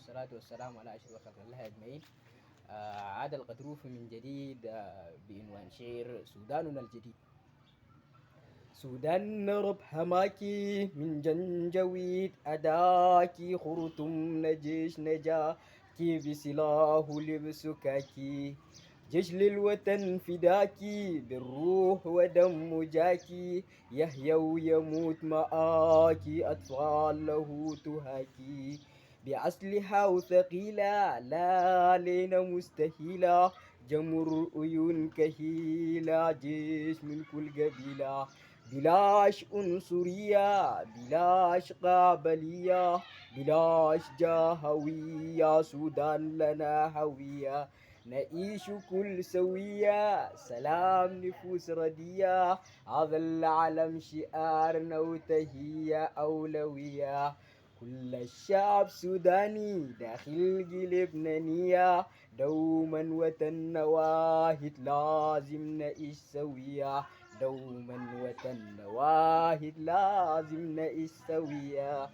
والصلاة والسلام على أشرف خلق الله أجمعين. عاد القطروف من جديد بعنوان شعر سوداننا الجديد. سودان نرب حماكي من جنجويد أداكي خرطم نجيش نجاكي بسلاح لبسكاكي جيش للوطن فداكي بالروح ودم جاكي يحيى ويموت معاكي أطفال له تهاكي بأسلحة وثقيلة لا لينا مستحيلة جمر عيون كهيلة جيش من كل قبيلة بلاش عنصرية بلاش قابلية بلاش جاهوية سودان لنا هوية نعيش كل سوية سلام نفوس ردية هذا العلم شعارنا وتهية أولوية كل الشعب سوداني داخل قلب نية دوما وطن واحد لازم نعيش سوية دوما وطن واحد لازم نعيش سوية.